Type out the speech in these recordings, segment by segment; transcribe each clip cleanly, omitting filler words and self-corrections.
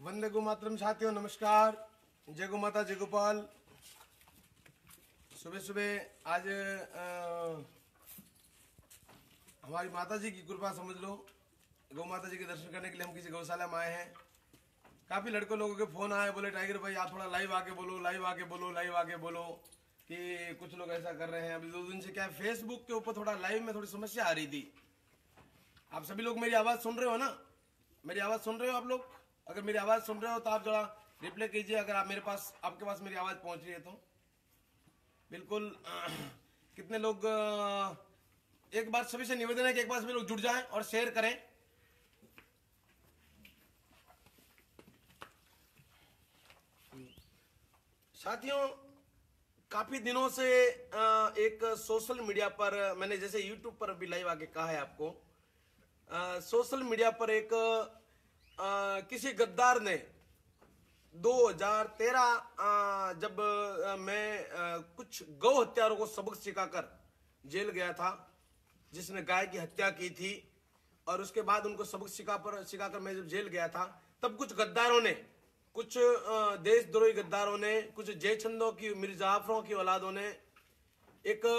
वंदे गो मातरम साथियों, नमस्कार। जय गो माता, जय गोपाल। सुबह सुबह आज हमारी माता जी की कृपा समझ लो, गौ माता जी के दर्शन करने के लिए हम किसी गौशाला में आए हैं। काफी लड़कों लोगों के फोन आए, बोले टाइगर भाई आप थोड़ा लाइव आके बोलो, लाइव आके बोलो, लाइव आके बोलो, कि कुछ लोग ऐसा कर रहे हैं। अभी 2 दिन से क्या है, फेसबुक के ऊपर थोड़ा लाइव में थोड़ी समस्या आ रही थी। आप सभी लोग मेरी आवाज सुन रहे हो ना? मेरी आवाज सुन रहे हो आप लोग? अगर मेरी आवाज सुन रहे हो तो आप जरा रिप्लाई कीजिए, अगर आप आपके पास मेरी आवाज पहुंच रही है तो। बिल्कुल। कितने लोग, एक बार सभी से निवेदन है कि एक बार सभी लोग जुड़ जाएं और शेयर करें। साथियों, काफी दिनों से एक सोशल मीडिया पर, मैंने जैसे यूट्यूब पर भी लाइव आके कहा है आपको, सोशल मीडिया पर एक किसी गद्दार ने 2013 जब मैं कुछ गौ हत्यारों को सबक सिखाकर जेल गया था, जिसने गाय की हत्या की थी, और उसके बाद उनको सबक सिखाकर मैं जब जेल गया था, तब कुछ गद्दारों ने, कुछ देशद्रोही गद्दारों ने, कुछ जयचंदों की, मिर्जाफरों की औलादों ने एक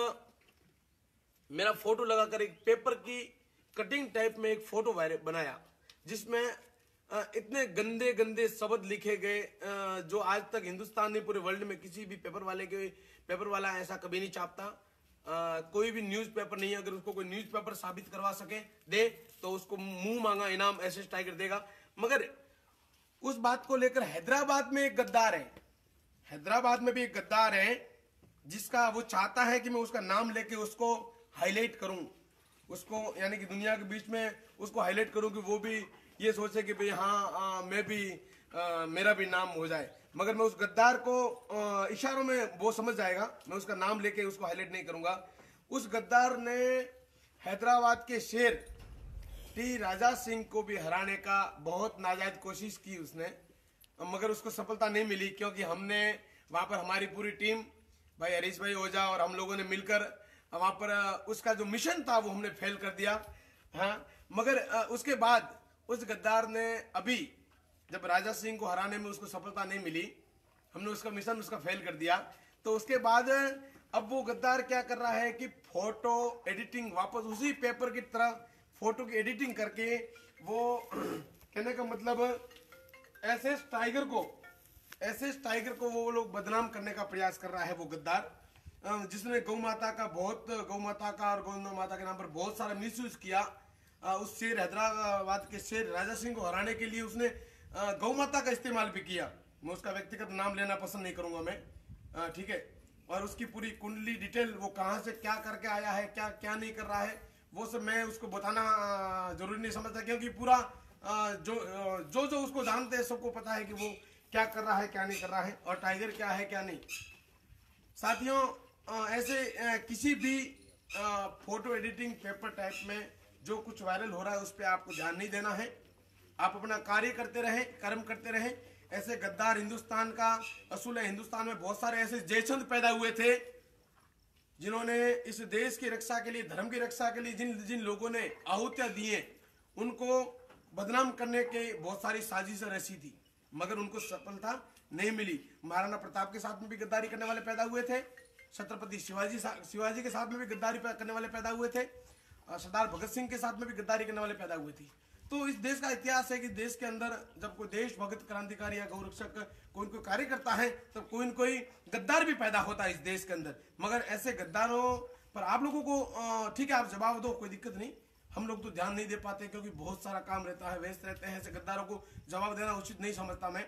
मेरा फोटो लगाकर एक पेपर की कटिंग टाइप में एक फोटो बनाया, जिसमें इतने गंदे गंदे शब्द लिखे गए जो आज तक हिंदुस्तान ने, पूरे वर्ल्ड में किसी भी पेपर वाला ऐसा कभी नहीं छापता। कोई भी न्यूज़पेपर नहीं है, अगर उसको कोई न्यूज़पेपर साबित करवा सके दे तो उसको मुंह मांगा इनाम एसएस टाइगर देगा। मगर उस बात को लेकर हैदराबाद में एक गद्दार है, हैदराबाद में भी एक गद्दार है, जिसका वो चाहता है कि मैं उसका नाम लेके उसको हाईलाइट करूं, उसको यानी कि दुनिया के बीच में उसको हाईलाइट करूं कि वो भी ये सोचे कि भाई हाँ मैं भी मेरा भी नाम हो जाए। मगर मैं उस गद्दार को इशारों में वो समझ जाएगा, मैं उसका नाम लेके उसको हाईलाइट नहीं करूंगा। उस गद्दार ने हैदराबाद के शेर टी राजा सिंह को भी हराने का बहुत नाजायज कोशिश की उसने, मगर उसको सफलता नहीं मिली, क्योंकि हमने वहां पर, हमारी पूरी टीम, भाई हरीश भाई ओझा और हम लोगों ने मिलकर वहां पर उसका जो मिशन था वो हमने फेल कर दिया। हाँ, मगर उसके बाद उस गद्दार ने अभी, जब राजा सिंह को हराने में उसको सफलता नहीं मिली, हमने उसका मिशन उसका फेल कर दिया, तो उसके बाद अब वो गद्दार क्या कर रहा है कि फोटो एडिटिंग, वापस उसी पेपर की तरह फोटो की एडिटिंग करके, वो कहने का मतलब एसएस टाइगर को वो लोग बदनाम करने का प्रयास कर रहा है वो गद्दार, जिसने गौ माता का और गौ माता के नाम पर बहुत सारा मिसयूज किया। उस शेर, हैदराबाद के शेर राजा सिंह को हराने के लिए उसने गौ माता का इस्तेमाल भी किया। मैं उसका व्यक्तिगत नाम लेना पसंद नहीं करूंगा मैं, ठीक है। और उसकी पूरी कुंडली डिटेल, वो कहां से क्या करके आया है, क्या क्या नहीं कर रहा है, वो सब मैं उसको बताना जरूरी नहीं समझता, क्योंकि पूरा जो उसको जानते हैं सबको पता है कि वो क्या कर रहा है, क्या नहीं कर रहा है, और टाइगर क्या है क्या नहीं। साथियों, ऐसे किसी भी फोटो एडिटिंग पेपर टाइप में जो कुछ वायरल हो रहा है उस पर आपको ध्यान नहीं देना है। आप अपना कार्य करते रहें, कर्म करते रहें। ऐसे गद्दार हिंदुस्तान का असूल है। हिंदुस्तान में बहुत सारे ऐसे जयचंद पैदा हुए थे जिन्होंने इस देश की रक्षा के लिए, धर्म की रक्षा के लिए जिन जिन लोगों ने आहुतियां दी हैं, उनको बदनाम करने के बहुत सारी साजिशें रची थी, मगर उनको सफलता नहीं मिली। महाराणा प्रताप के साथ में भी गद्दारी करने वाले पैदा हुए थे, छत्रपति शिवाजी के साथ में भी गद्दारी करने वाले पैदा हुए थे, सरदार भगत सिंह के साथ में भी गद्दारी करने वाले पैदा हुए थे। तो इस देश का इतिहास है कि देश के अंदर जब कोई देशभक्त, क्रांतिकारी या गौरक्षक कोई कोई कार्य करता है, तब कोई न कोई गद्दार भी पैदा होता है इस देश के अंदर। मगर ऐसे गद्दारों पर आप लोगों को, ठीक है आप जवाब दो, कोई दिक्कत नहीं, हम लोग तो ध्यान नहीं दे पाते क्योंकि बहुत सारा काम रहता है, व्यस्त रहते हैं। ऐसे गद्दारों को जवाब देना उचित नहीं समझता मैं।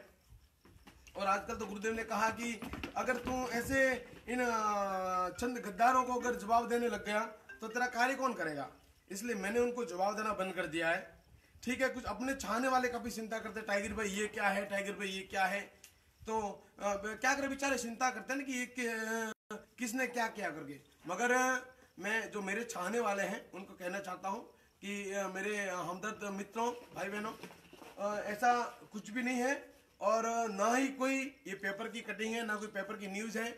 और आजकल तो गुरुदेव ने कहा कि अगर तू ऐसे इन चंद गद्दारों को अगर जवाब देने लग गया तो तेरा कार्य कौन करेगा। इसलिए मैंने उनको जवाब देना बंद कर दिया है। ठीक है, कुछ अपने चाहने वाले काफी चिंता करते, टाइगर भाई ये क्या है, टाइगर भाई ये क्या है, तो क्या करे बेचारे, चिंता करते हैं ना कि ये किसने क्या किया करके। मगर मैं जो मेरे चाहने वाले हैं उनको कहना चाहता हूँ कि मेरे हमदर्द मित्रों, भाई बहनों, ऐसा कुछ भी नहीं है, और ना ही कोई ये पेपर की कटिंग है, ना कोई पेपर की न्यूज है,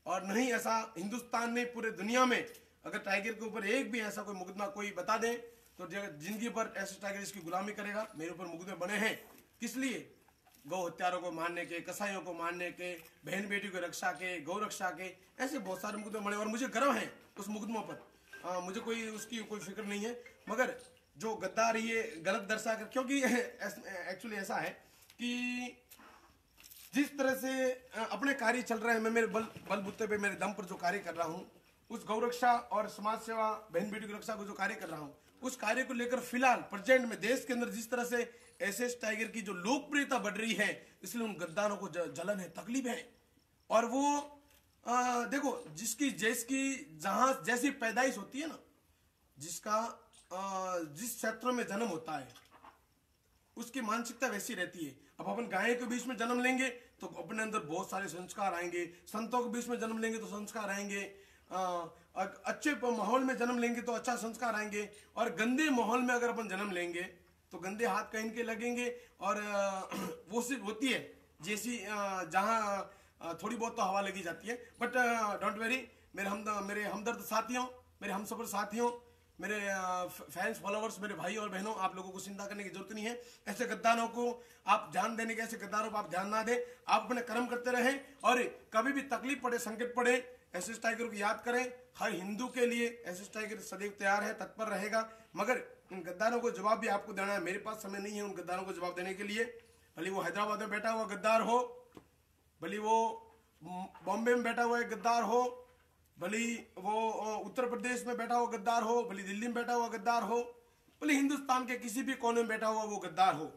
और नहीं ऐसा हिंदुस्तान में, पूरे दुनिया में अगर टाइगर के ऊपर एक भी ऐसा कोई मुकदमा कोई बता दे तो जिंदगी भर ऐसे टाइगर इसकी गुलामी करेगा। मेरे ऊपर मुकदमे बने हैं, किस लिए? गौ हत्यारों को मारने के, कसाईयों को मारने के, बहन बेटी को रक्षा के, गौ रक्षा के, ऐसे बहुत सारे मुकदमे बने और मुझे गर्व है उस मुकदमों पर। मुझे कोई उसकी कोई फिक्र नहीं है, मगर जो गद्दार ये गलत दर्शा कर, क्योंकि एक्चुअली ऐसा है कि जिस तरह से अपने कार्य चल रहे हैं, मैं मेरे बलबूते पे, मेरे दम पर जो कार्य कर रहा हूँ, उस गौरक्षा और समाज सेवा, बहन बेटी की रक्षा को जो कार्य कर रहा हूँ, उस कार्य को लेकर फिलहाल प्रेजेंट में देश के अंदर जिस तरह से एसएस टाइगर की जो लोकप्रियता बढ़ रही है, इसलिए उन गद्दारों को जलन है, तकलीफ है। और वो देखो, जिसकी जहां जैसी पैदाइश होती है ना, जिसका जिस क्षेत्र में जन्म होता है उसकी मानसिकता वैसी रहती है। अब अपन गाय के बीच में जन्म लेंगे तो अपने अंदर बहुत सारे संस्कार आएंगे, संतों के बीच में जन्म लेंगे तो संस्कार आएंगे, अच्छे माहौल में जन्म लेंगे तो अच्छा संस्कार आएंगे, और गंदे माहौल में अगर अपन जन्म लेंगे तो गंदे हाथ कहीं के लगेंगे। और वो सिर्फ होती है जैसी जहाँ थोड़ी बहुत तो हवा लगी जाती है। बट डोंट वेरी, मेरे हमदर्द साथियों, मेरे हमसफर साथियों, मेरे फैंस फॉलोवर्स, मेरे भाई और बहनों, आप लोगों को चिंता करने की जरूरत नहीं है। ऐसे गद्दारों को आप ध्यान देने के, ऐसे गद्दारों पर आप ध्यान ना दें। आप अपने कर्म करते रहें, और कभी भी तकलीफ पड़े, संकट पड़े, एसएस टाइगर को याद करें। हर हिंदू के लिए एसएस टाइगर सदैव तैयार है, तत्पर रहेगा। मगर इन गद्दारों को जवाब भी आपको देना है। मेरे पास समय नहीं है उन गद्दारों को जवाब देने के लिए। भले वो हैदराबाद में बैठा हुआ गद्दार हो, भले वो बॉम्बे में बैठा हुआ एक गद्दार हो, भले वो उत्तर प्रदेश में बैठा हुआ गद्दार हो, भले दिल्ली में बैठा हुआ गद्दार हो, भले हिंदुस्तान के किसी भी कोने में बैठा हुआ वो गद्दार हो।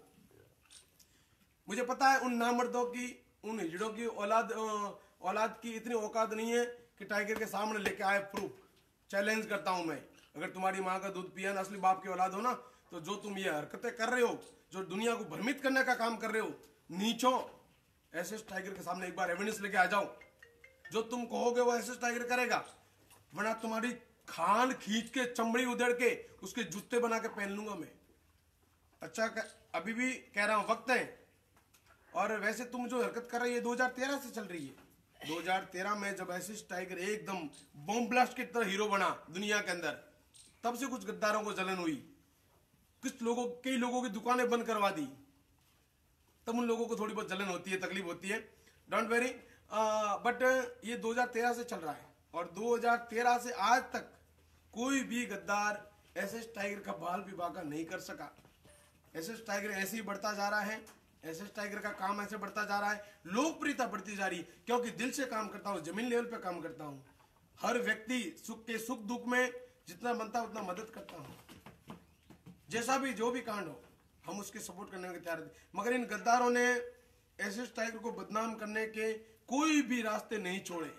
मुझे पता है उन नामर्दों की, उन हिजड़ों की औलाद की इतनी औकात नहीं है कि टाइगर के सामने लेके आए प्रूफ। चैलेंज करता हूं मैं, अगर तुम्हारी माँ का दूध पिया, असली बाप की औलाद हो ना, तो जो तुम ये हरकतें कर रहे हो, जो दुनिया को भ्रमित करने का काम कर रहे हो, नीचों, एसएस टाइगर के सामने एक बार एविडेंस लेके आ जाओ। जो तुम कहोगे वो एसएस टाइगर करेगा, वरना तुम्हारी खाल खींच के, चमड़ी उधेड़ के, उसके जूते बना के पहन लूंगा मैं। अच्छा, अभी भी कह रहा हूं, वक्त है। और वैसे तुम जो हरकत कर रही है 2013 से चल रही है। 2013 में जब एसएस टाइगर एकदम बॉम्ब ब्लास्ट की तरह हीरो बना दुनिया के अंदर, तब से कुछ गद्दारों को जलन हुई, कई लोगों की दुकानें बंद करवा दी, तब उन लोगों को थोड़ी बहुत जलन होती है, तकलीफ होती है। डोंट वेरी, बट ये 2013 से चल रहा है, और 2013 से आज तक कोई भी गद्दार एसएस टाइगर का बाल भी बांका नहीं कर सका। एसएस टाइगर ऐसे ही बढ़ता जा रहा है, एसएस टाइगर का काम ऐसे बढ़ता जा रहा है, लोकप्रियता बढ़ती जा रही है, क्योंकि दिल से काम करता हूं, जमीन लेवल पे काम करता हूं। हर व्यक्ति सुख दुख में जितना बनता है उतना मदद करता हूं। जैसा भी जो भी कांड हो, हम उसके सपोर्ट करने में तैयार थे। मगर इन गद्दारों ने एसएस टाइगर को बदनाम करने के कोई भी रास्ते नहीं छोड़े।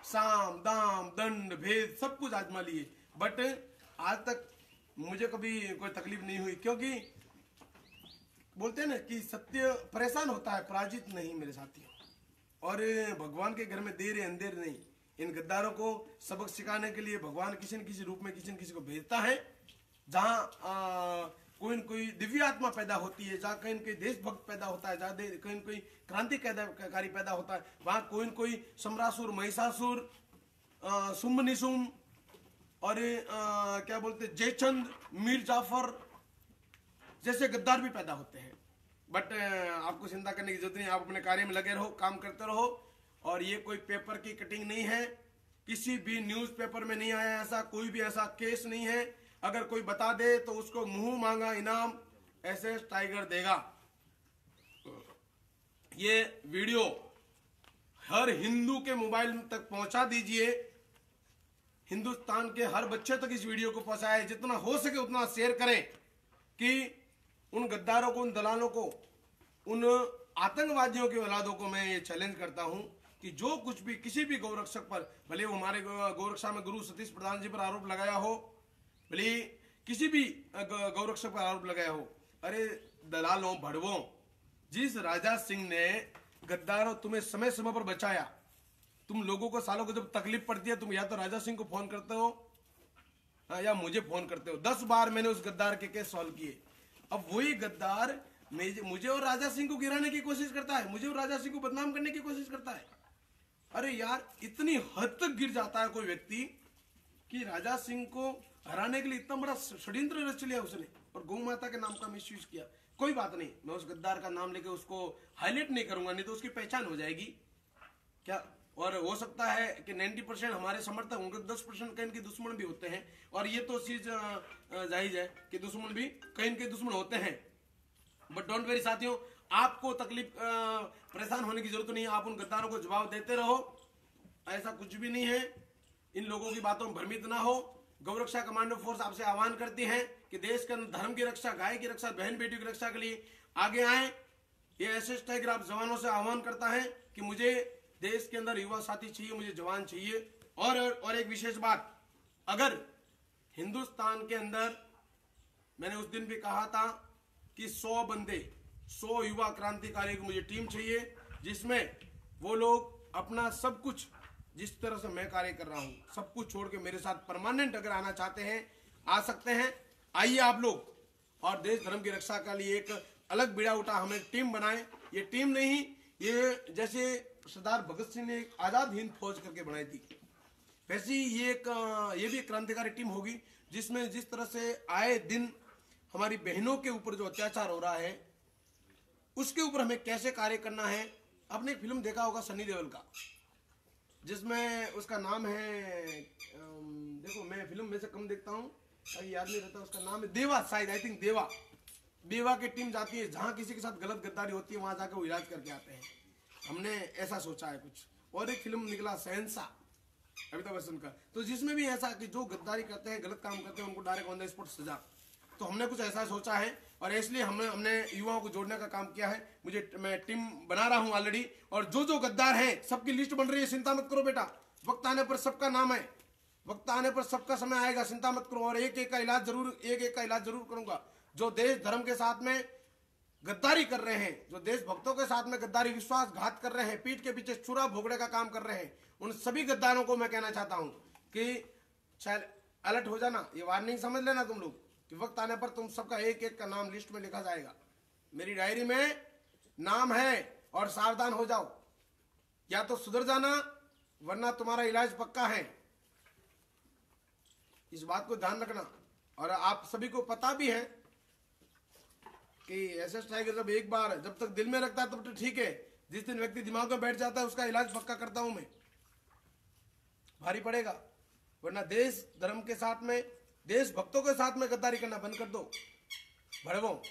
साम दाम दंड भेद सब कुछ आजमा लिए, बट आज तक मुझे कभी कोई तकलीफ नहीं हुई, क्योंकि बोलते हैं ना कि सत्य परेशान होता है, पराजित नहीं मेरे साथियों। और भगवान के घर में देर है अंधेर नहीं। इन गद्दारों को सबक सिखाने के लिए भगवान किसी न किसी रूप में किसी न किसी को भेजता है। जहाँ कोई न कोई दिव्य आत्मा पैदा होती है, जहाँ कहीं न कहीं देशभक्त पैदा होता है, जहाँ कहीं न कोई क्रांतिकारी पैदा होता है, वहाँ कोई न कोई सम्रासुर, महिषासुर, सुम्ब निशुम और क्या बोलते जयचंद, मीर जाफर जैसे गद्दार भी पैदा होते हैं। बट आपको चिंता करने की जरूरत नहीं, आप अपने कार्य में लगे रहो, काम करते रहो। और ये कोई पेपर की कटिंग नहीं है, किसी भी न्यूज़पेपर में नहीं आया ऐसा, कोई भी ऐसा केस नहीं है। अगर कोई बता दे तो उसको मुंह मांगा इनाम एसएस टाइगर देगा। ये वीडियो हर हिंदू के मोबाइल तक पहुंचा दीजिए, हिंदुस्तान के हर बच्चे तक इस वीडियो को पहुंचाए, जितना हो सके उतना शेयर करें, कि उन गद्दारों को, उन दलालों को, उन आतंकवादियों की औलादों को मैं ये चैलेंज करता हूं कि जो कुछ भी किसी भी गौरक्षक पर, भले वो हमारे गौरक्षा में गुरु सतीश प्रधान जी पर आरोप लगाया हो, भले किसी भी गौरक्षक पर आरोप लगाया हो, अरे दलालों, भड़वों, जिस राजा सिंह ने गद्दारों तुम्हें समय समय पर बचाया, तुम लोगों को सालों को जब तकलीफ पड़ती है, तुम या तो राजा सिंह को फोन करते हो या मुझे फोन करते हो। 10 बार मैंने उस गद्दार के केस सॉल्व किए। अब वही गद्दार मुझे और राजा सिंह को गिराने की कोशिश करता है, मुझे और राजा सिंह को बदनाम करने की कोशिश करता है। अरे यार, इतनी हद तक गिर जाता है कोई व्यक्ति कि राजा सिंह को हराने के लिए इतना बड़ा षड्यंत्र रच लिया उसने और गौ माता के नाम का मिसयूज किया। कोई बात नहीं, मैं उस गद्दार का नाम लेके उसको हाईलाइट नहीं करूंगा, नहीं तो उसकी पहचान हो जाएगी क्या। और हो सकता है कि 90% हमारे समर्थक होंगे, 10% कहीं के दुश्मन भी होते हैं, और ये तो चीज जायज है कि दुश्मन भी कहीं के दुश्मन होते हैं। बट डोंट वेरी साथियों, आपको तकलीफ परेशान होने की जरूरत नहीं है। आप उन गद्दारों को जवाब देते रहो, ऐसा कुछ भी नहीं है। इन लोगों की बातों में भ्रमित ना हो। गौरक्षा कमांडो फोर्स आपसे आह्वान करती है कि देश के अंदर धर्म की रक्षा, गाय की रक्षा, बहन बेटियों की रक्षा के लिए आगे आए। ये एसएस टाइगर आप जवानों से आह्वान करता है कि मुझे देश के अंदर युवा साथी चाहिए, मुझे जवान चाहिए। और एक विशेष बात, अगर हिंदुस्तान के अंदर, मैंने उस दिन भी कहा था कि 100 बंदे, 100 युवा क्रांतिकारी की मुझे टीम चाहिए, जिसमें वो लोग अपना सब कुछ, जिस तरह से मैं कार्य कर रहा हूं, सब कुछ छोड़ के मेरे साथ परमानेंट अगर आना चाहते हैं आ सकते हैं। आइए आप लोग, और देश धर्म की रक्षा के लिए एक अलग बीड़ा उठा, हम एक टीम बनाए। ये टीम नहीं, ये जैसे सरदार भगत सिंह ने एक आजाद हिंद फौज करके बनाई थी, वैसी ये भी क्रांतिकारी टीम होगी, जिसमें जिस तरह से आए दिन हमारी बहनों के ऊपर जो अत्याचार हो रहा है, उसके ऊपर हमें कैसे कार्य करना है। आपने एक फिल्म देखा होगा सनी देओल का, जिसमें उसका नाम है, देखो मैं फिल्म में से कम देखता हूँ, अभी याद नहीं रहता, उसका नाम है देवा, शायद आई थिंक देवा। देवा की टीम जाती है जहां किसी के साथ गलत गद्दारी होती है, वहां जाकर वो इलाज करके आते हैं। हमने ऐसा सोचा है कुछ। और एक फिल्म निकला शहंशाह, अमिताभ बच्चन का, तो जिसमें भी ऐसा कि जो गद्दारी करते हैं, गलत काम करते हैं, उनको डायरेक्ट ऑन द स्पॉट सजा। तो हमने कुछ ऐसा सोचा है, और इसलिए हमने युवाओं को जोड़ने का काम किया है। मैं टीम बना रहा हूं ऑलरेडी, और जो गद्दार हैं सबकी लिस्ट बन रही है। चिंता मत करो बेटा, वक्त आने पर सबका नाम है, वक्त आने पर सबका समय आएगा, चिंता मत करो। और एक एक का इलाज जरूर करूंगा। जो देश धर्म के साथ में गद्दारी कर रहे हैं, जो देशभक्तों के साथ में गद्दारी, विश्वासघात कर रहे हैं, पीठ के पीछे छुरा भोगने का काम कर रहे हैं, उन सभी गद्दारों को मैं कहना चाहता हूं कि शायद अलर्ट हो जाना। ये वार्निंग समझ लेना तुम लोग कि वक्त आने पर तुम सबका एक एक का नाम लिस्ट में लिखा जाएगा। मेरी डायरी में नाम है, और सावधान हो जाओ, या तो सुधर जाना वरना तुम्हारा इलाज पक्का है। इस बात को ध्यान रखना। और आप सभी को पता भी है कि एसएस टाइगर जब तक दिल में रखता है तब तो ठीक है, जिस दिन व्यक्ति दिमाग में बैठ जाता है उसका इलाज पक्का करता हूं मैं। भारी पड़ेगा, वरना देश धर्म के साथ में, देश भक्तों के साथ में गद्दारी करना बंद कर दो। भड़वो,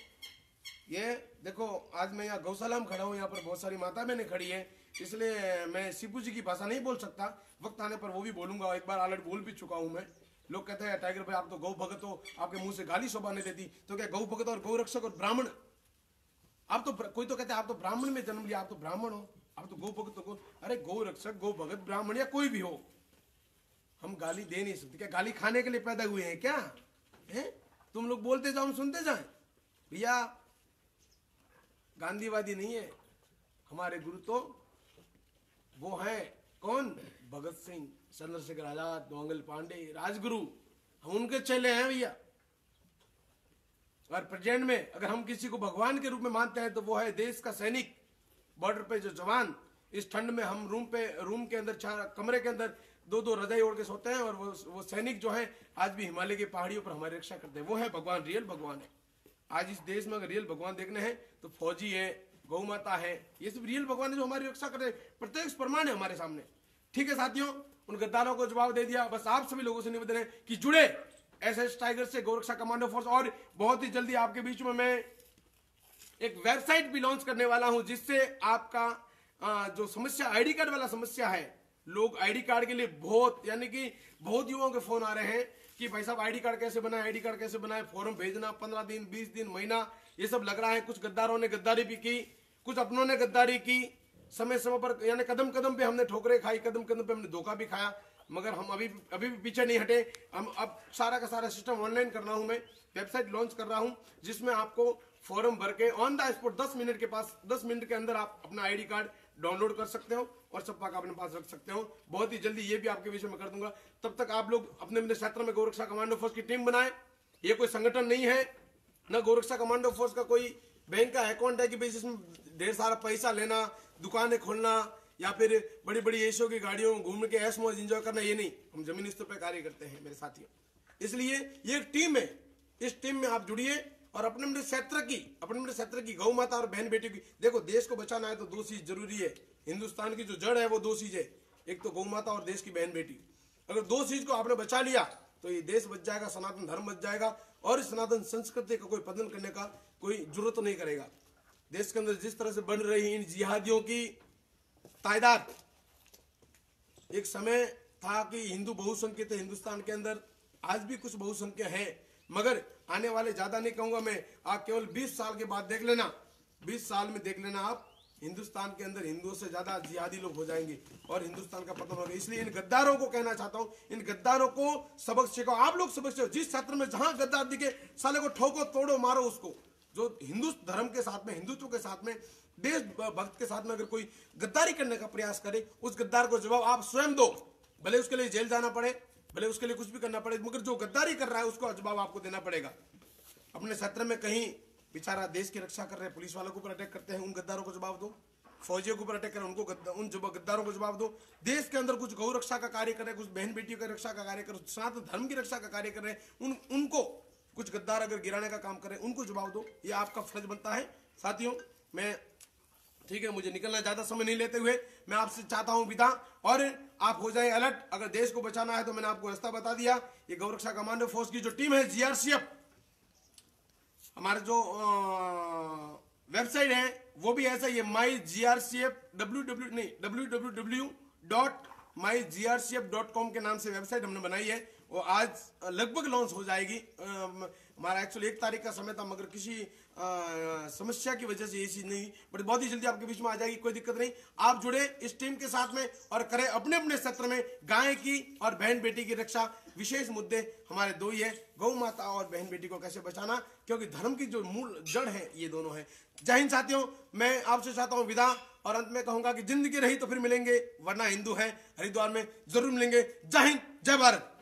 ये देखो आज मैं यहाँ गौशाला में खड़ा हूँ, यहाँ पर बहुत सारी माता बहनें खड़ी है, इसलिए मैं शिबू जी की भाषा नहीं बोल सकता। वक्त आने पर वो भी बोलूंगा, एक बार ऑलरेडी बोल भी चुका हूँ मैं। लोग कहते हैं टाइगर भाई आप तो गौ भगत हो, आपके मुंह से गाली शोभा नहीं देती। तो क्या गौ भगत और गौ रक्षक और ब्राह्मण, आप तो, कोई तो कहते हैं आप तो ब्राह्मण में जन्म लिया, आप तो ब्राह्मण हो, आप तो गौ भगत हो। अरे गौ रक्षक, गौ भगत, ब्राह्मण या कोई भी हो, हम गाली दे नहीं सकते। क्या गाली खाने के लिए पैदा हुए हैं क्या? है? तुम लोग बोलते जाओ, हम सुनते जाए। भैया गांधीवादी नहीं है हमारे गुरु, तो वो है कौन? भगत सिंह, चंद्रशेखर आजाद, मंगल पांडे, राजगुरु, हम उनके चेले हैं भैया। और प्रेजेंट में अगर हम किसी को भगवान के रूप में मानते हैं तो वो है देश का सैनिक, बॉर्डर पे जो जवान। इस ठंड में हम रूम के अंदर, कमरे के अंदर दो रजाई ओढ़ के सोते हैं, और वो सैनिक जो है आज भी हिमालय की पहाड़ियों पर हमारी रक्षा करते हैं। वो है भगवान, रियल भगवान है। आज इस देश में अगर रियल भगवान देखने हैं तो फौजी है, गौ माता है, ये सब रियल भगवान है जो हमारी रक्षा कर रहे हैं। प्रत्यक्ष प्रमाण है हमारे सामने। ठीक है साथियों, उन गद्दारों को जवाब दे दिया। बस आप सभी लोगों से निवेदन है कि जुड़े एसएस टाइगर से, गौरक्षा कमांडो फोर्स। और बहुत ही जल्दी आपके बीच में मैं एक वेबसाइट भी लॉन्च करने वाला हूं, जिससे आपका जो समस्या, आईडी कार्ड वाला समस्या है, लोग आईडी कार्ड के लिए बहुत, यानी कि बहुत युवाओं के फोन आ रहे हैं कि भाई साहब आईडी कार्ड कैसे बनाए, आईडी कार्ड कैसे बनाए, फॉर्म भेजना 15 दिन, 20 दिन, महीना, ये सब लग रहा है। कुछ गद्दारों ने गद्दारी भी की, कुछ अपनों ने गद्दारी की, समय समय पर, यानी कदम कदम पे हमने ठोकरें खाई, कदम कदम पे हमने धोखा भी खाया, मगर हम अभी भी पीछे नहीं हटे। हम अब सारा का सारा सिस्टम ऑनलाइन कर रहा हूं, मैं वेबसाइट लॉन्च कर रहा हूं, जिसमें आपको फॉर्म भर के ऑन द स्पॉट 10 मिनट के अंदर आप अपना आईडी कार्ड डाउनलोड कर सकते हो और छपा का अपने पास रख सकते हो। बहुत ही जल्दी ये भी आपके विषय में कर दूंगा। तब तक आप लोग अपने अपने क्षेत्र में गौरक्षा कमांडो फोर्स की टीम बनाए। ये कोई संगठन नहीं है, न गौरक्षा कमांडो फोर्स का कोई बैंक का अकाउंट है कि भाई जिसमें ढेर सारा पैसा लेना, दुकानें खोलना, या फिर बड़ी बड़ी एशियों की गाड़ियों घूम के ऐश मौज एंजॉय करना। ये नहीं, हम जमीनी स्तर पर कार्य करते हैं मेरे साथियों। इसलिए ये एक टीम है, इस टीम में आप जुड़िए और अपने अपने क्षेत्र की गौ माता और बहन बेटी की, देखो देश को बचाना है तो दो चीज जरूरी है। हिंदुस्तान की जो जड़ है वो दो चीज है, एक तो गौ माता और देश की बहन बेटी। अगर दो चीज को आपने बचा लिया तो ये देश बच जाएगा, सनातन धर्म बच जाएगा और इस सनातन संस्कृति का कोई पतन करने का कोई जरूरत नहीं करेगा। देश के अंदर जिस तरह से बढ़ रही इन जिहादियों की तादाद, एक समय था कि हिंदू बहुसंख्यक थे हिंदुस्तान के अंदर, आज भी कुछ बहुसंख्यक है, मगर आने वाले ज्यादा नहीं कहूंगा मैं, आप केवल 20 साल के बाद देख लेना, 20 साल में देख लेना आप, हिंदुस्तान के अंदर हिंदुओं से ज्यादा जिहादी लोग हो जाएंगे और हिंदुस्तान का पतन होगा। इसलिए इन गद्दारों को कहना चाहता हूं, इन गद्दारों को सबक सिखाओ, आप लोग सबक सिखाओ। जिस क्षेत्र में जहां गद्दार दिखे साले को ठोको, तोड़ो, मारो उसको। जो हिंदू धर्म के साथ में, हिंदुत्व के साथ में, देश भक्त के साथ में अगर कोई गद्दारी करने का प्रयास करे, उस गद्दार को जवाब आप स्वयं दो, भले उसके लिए जेल जाना पड़े, भले उसके लिए कुछ भी करना पड़े, मगर जो गद्दारी कर रहा है उसको जवाब आपको देना पड़ेगा। अपने क्षेत्र में कहीं बेचारा देश की रक्षा कर रहे पुलिस वालों के ऊपर अटैक करते हैं, उन गद्दारों को जवाब दो। फौजियों के ऊपर अटैक कर उनको उन गद्दारों को जवाब दो। देश के अंदर कुछ गौ रक्षा का कार्य कर रहे, कुछ बहन बेटियों की रक्षा का कार्य कर रहे, सनातन धर्म की रक्षा का कार्य कर रहे, उनको कुछ गद्दार अगर गिराने का काम कर रहे, उनको जवाब दो। ये आपका फर्ज बनता है। साथियों, मैं ठीक है, मुझे निकलना, ज्यादा समय नहीं लेते हुए मैं आपसे चाहता हूं विदा, और आप हो जाए अलर्ट। अगर देश को बचाना है तो मैंने आपको रास्ता बता दिया। ये गौरक्षा कमांडो फोर्स की जो टीम है जीआरसीएफ, हमारे जो वेबसाइट है वो भी ऐसा ही है, MyGRCF www.mygrcf.com के नाम से वेबसाइट हमने बनाई है। वो आज लगभग लॉन्च हो जाएगी। हमारा एक्चुअली 1 तारीख का समय था, मगर किसी समस्या की वजह से ये चीज नहीं, बट बहुत ही जल्दी आपके बीच में आ जाएगी, कोई दिक्कत नहीं। आप जुड़े इस टीम के साथ में और करें अपने अपने क्षेत्र में गाय की और बहन बेटी की रक्षा। विशेष मुद्दे हमारे दो ही है, गौ माता और बहन बेटी को कैसे बचाना, क्योंकि धर्म की जो मूल जड़ है ये दोनों है। जय हिंद साथियों, मैं आपसे चाहता हूं विदा, और अंत में कहूंगा कि जिंदगी रही तो फिर मिलेंगे, वरना हिंदू है हरिद्वार में जरूर मिलेंगे। जय हिंद, जय भारत।